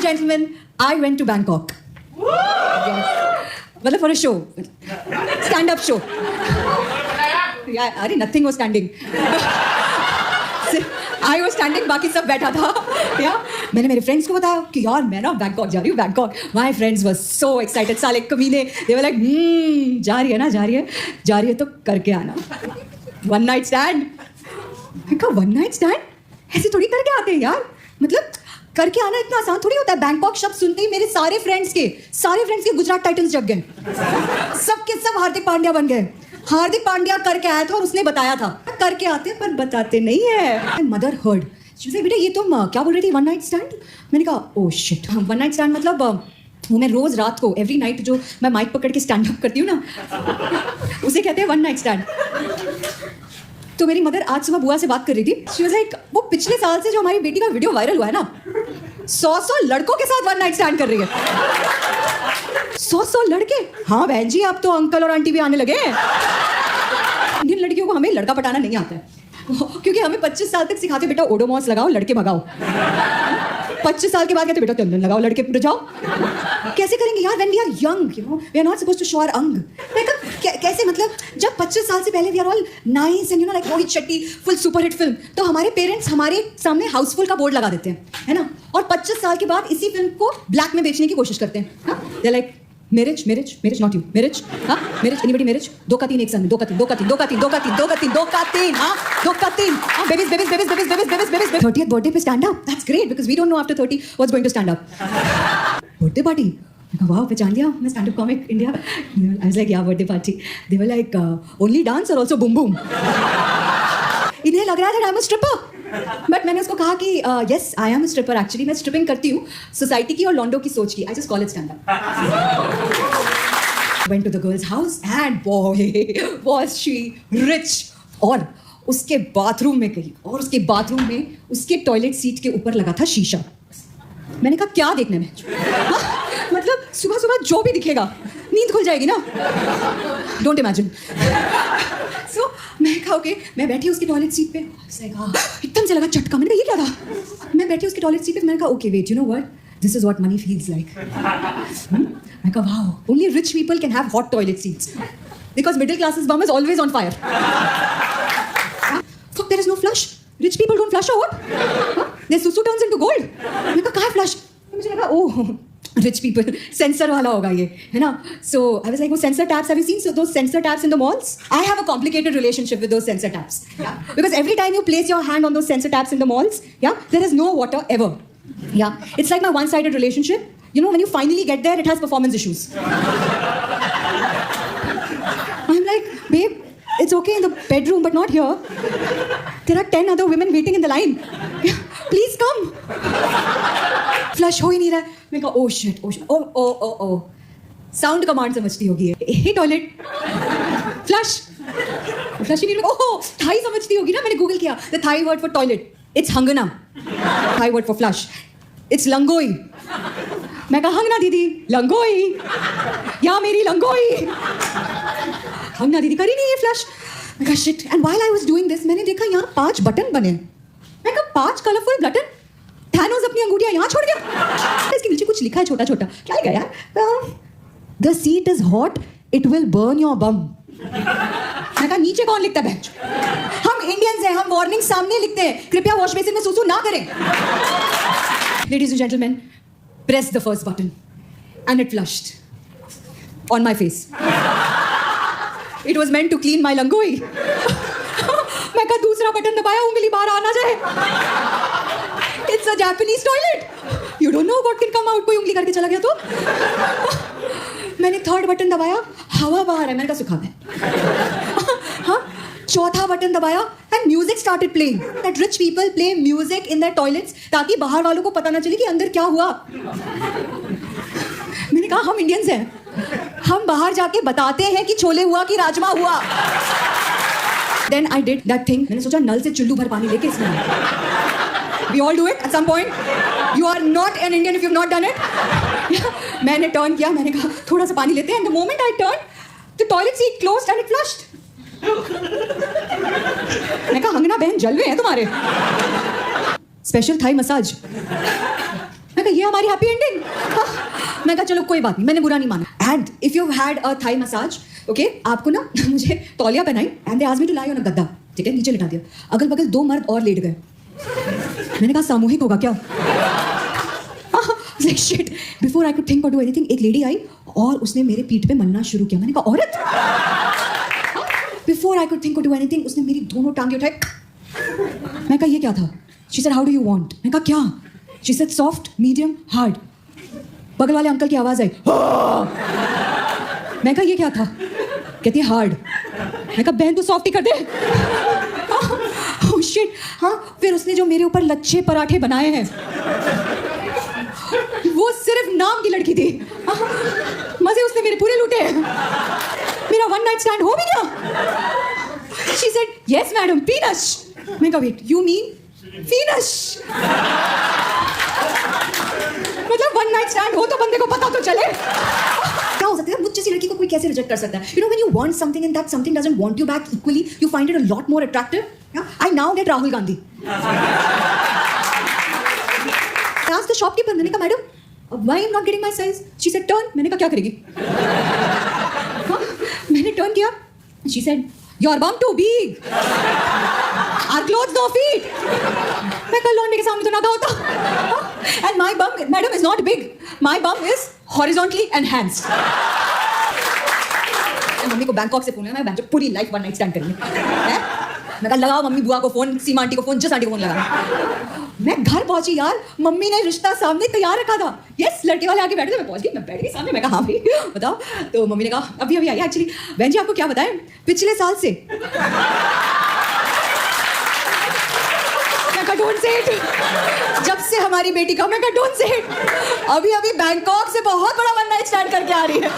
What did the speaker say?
gentlemen, I went to Bangkok. Yes. Well, for a show. Stand-up show. Yeah, nothing was standing. I was standing, बाकी सब बैठा था. Yeah. मैंने मेरे friends को बताया कि यार मैं ना बैंकॉक जा रही हूँ Bangkok. My friends were so excited. साले कमीने. They were like, जा रही है तो करके आना. One night stand. मैं कहा one night stand? ऐसे थोड़ी करके आते हैं यार. मतलब करके आना इतना आसान थोड़ी होता है. बैंकॉक शब्द सुनते ही मेरे सारे फ्रेंड्स के गुजरात टाइटंस जग गए. सबके सब हार्दिक पांड्या बन गए. हार्दिक पांड्या करके आया था और उसने बताया था करके आते पर बताते नहीं है. Mother heard. बेटा ये तुम क्या बोल रही थी वन नाइट स्टैंड. मैंने कहा oh shit. One night stand मतलब वो मैं रोज रात को एवरी नाइट जो मैं माइक पकड़ के स्टैंड अप करती हूँ ना उसे कहते हैं वन नाइट स्टैंड. तो मेरी मदर आज सुबह बुआ से बात कर रही थी. शी वाज लाइक वो पिछले साल से जो हमारी बेटी का वीडियो वायरल हुआ है ना 100 लड़कों के साथ वन नाइट स्टैंड कर रही है. 100 लड़के. हाँ बहन जी आप तो अंकल और आंटी भी आने लगे हैं. इंडियन लड़कियों को हमें लड़का पटाना नहीं आता है क्योंकि हमें 25 साल तक सिखाते बेटा ओडोमॉस लगाओ लड़के भगाओ. 25 साल के बाद कहते बेटा चंदन लगाओ लड़के जाओ. कैसे करेंगे यार when we are young we are not supposed to show our अंग. कैसे मतलब जब 25 साल से पहले we are all nice and like Rohit Shetty full super hit film तो हमारे पेरेंट्स हमारे सामने हाउसफुल का बोर्ड लगा देते हैं है ना. और 25 साल के बाद इसी फिल्म को ब्लैक में बेचने की कोशिश करते हैं. They like marriage not you marriage anybody marriage 2 का 3 एक संग 2 का 3 babies 30th birthday पे stand up. That's great because we don't know after 30 what's going to stand up. birthday party. Wow, पहचान लिया मैं stand up comic India. I was like yeah birthday party. They were like only dance or also boom boom. इन्हें लग रहा था I'm a stripper. But मैंने उसको कहा कि yes I am stripper actually मैं स्ट्रिपिंग करती हूँ सोसाइटी की और लॉन्डो की सोच की. I just call it stand up. Went to the girls house and boy was she rich. और उसके बाथरूम में गई और उसके बाथरूम में उसके टॉयलेट सीट के ऊपर लगा था शीशा. मैंने कहा क्या देखने में. मतलब सुबह सुबह जो भी दिखेगा नींद खुल जाएगी ना. Don't imagine. सो मैं कहा ओके मैं बैठी उसकी टॉयलेट सीट पे. एकदम से लगा झटका. मैंने कहा ये क्या था. मैं बैठी उसकी टॉयलेट सीट पे. मैंने कहा okay wait you know what this is what money feels like. मैं कहा wow only rich people can have hot toilet seats because middle classes bum is always on fire. Fuck there is no flush. Rich people don't flush out. Their सुसु turns into gold. मैं कहा कहाँ है flush. मुझे लगा ओह rich people sensor वाला होगा ये है ना. so I was like वो sensor taps have you seen so those sensor taps in the malls. I have a complicated relationship with those sensor taps because every time you place your hand on those sensor taps in the malls there is no water ever. It's like my one-sided relationship. You know when you finally get there it has performance issues. I'm like babe it's okay in the bedroom but not here. There are 10 other women waiting in the line. Please come. Flush हो ही नहीं रहा है. मैं कहा oh shit oh sound command समझती होगी हे toilet flush ही नहीं. ओह Thai समझती होगी ना. मैंने गूगल किया the Thai word for toilet it's हंगना. Thai word for flush it's लंगोई. मैं कहा हंगना दीदी लंगोई या मेरी लंगोई. हंगना दीदी करी नहीं है फ्लश. मैं कहा shit. And while I was doing this मैंने देखा यहाँ 5 बटन बने. मैं कहा 5 कलरफुल बटन. थैनोस अपनी अंगूठियां यहाँ छोड़ गया. इसके नीचे कुछ लिखा है छोटा छोटा. क्या लिखा है यार. The seat is hot it will burn your bum. मैं कहा नीचे कौन लिखता है. हम इंडियंस हैं हम वार्निंग सामने लिखते हैं. कृपया वॉश बेसिन में सुसु ना करें. Ladies and gentleman press the first button and it flushed on my face. It was meant to clean my लंगोई. मैं कहा दूसरा बटन दबाया उंगली बाहर आना जाए. It's a Japanese toilet. You don't know what can come out. कोई उंगली करके चला गया तो. मैंने 3rd बटन दबाया हवा बाहर है. मैंने कहा सुखा है. हाँ 4था बटन दबाया and music started playing. That rich people play music in their toilets ताकि बाहर वालों को पता ना चले कि अंदर क्या हुआ. मैंने कहा हम इंडियंस हैं हम बाहर जाके बताते हैं कि छोले हुआ कि राजमा हुआ. Then I did that thing. मैंने सोचा नल से चुल्लू भर पानी लेके इसमें. We all do it at some point. You are not an Indian if you've not done it. मैंने टर्न किया. मैंने कहा थोड़ा सा पानी लेते हैं. And the moment I turned, the toilet seat closed and it flushed. मैंने कहा हंगना बहन जलवे हैं तुम्हारे. Special Thai massage. मैं कहा ये गया हमारी हैप्पी एंडिंग। मैं कहा चलो कोई बात नहीं, मैंने बुरा नहीं माना। And if you had a Thai massage, okay, आपको ना मुझे तौलिया पहनाई and they asked me to lie on a गद्दा, ठीक है, नीचे लिटा दिया, अगल बगल 2 मर्द और लेट गए। मैंने कहा सामूहिक होगा क्या? Like shit, before I could think or do anything, एक लेडी आई और उसने मेरे पीठ पे मलना शुरू किया। मैंने कहा औरत? Before I could think or do anything, उसने मेरी दोनों टांगे उठाए। मैं कहा ये क्या था? She said, how do you want? मैं कहा क्या? She said, soft, medium, hard. बगल वाले अंकल की आवाज आई। मैं कहा ये क्या था? कहती है हार्ड। मैं कहा बहन तू सॉफ्ट ही कर दे। Oh shit, हाँ, फिर उसने जो मेरे ऊपर लच्छे पराठे बनाए हैं, वो सिर्फ नाम की लड़की थी। मजे उसने मेरे पूरे लूटे। मेरा वन नाइट स्टैंड हो भी गया। She said, yes madam, penis. मैं कहा wait, you mean penis? मतलब वन नाइट स्टैंड हो तो बंदे को पता तो चले। क्या हो सकता है मुझ जैसी लड़की को कोई कैसे रिजेक्ट कर सकता है? You know when you want something and that something doesn't want you back equally, you find it a lot more attractive. Yeah? I now get Rahul Gandhi. I asked the shopkeeper, मैंने कहा madam why I'm not getting my size? She said turn. मैंने कहा क्या करेगी? हाँ, मैंने turn किया। She said your bum too big. Our clothes no fit. मैं कल लौंडे के सामने तो ना कहा होता। And my bum, madam, is not big. My bum is horizontally enhanced. Mummy को बैंकॉक से फोन है, मैं पूरी लाइफ वन नाइट स्टैंड करेंगे। मैं कहा लगाओ मम्मी बुआ को फोन, सीमा आंटी को फोन, जस आंटी को फोन लगा। मैं घर पहुंची यार, मम्मी ने रिश्ता सामने तैयार रखा था। यस, लड़के वाले आके बैठे थे, मैं पहुंच गई, मैं बैठ गई सामने। मैं कहा हाँ भाई बताओ। तो मम्मी ने कहा अभी अभी आई एक्चुअली। बहन जी आपको क्या बताएं, पिछले साल से। मैं कहा डोंट से इट। जब से हमारी बेटी का, मैं कहा डोंट से इट। अभी अभी बैंकॉक से बहुत बड़ा वन नाइट स्टैंड करके आ रही है।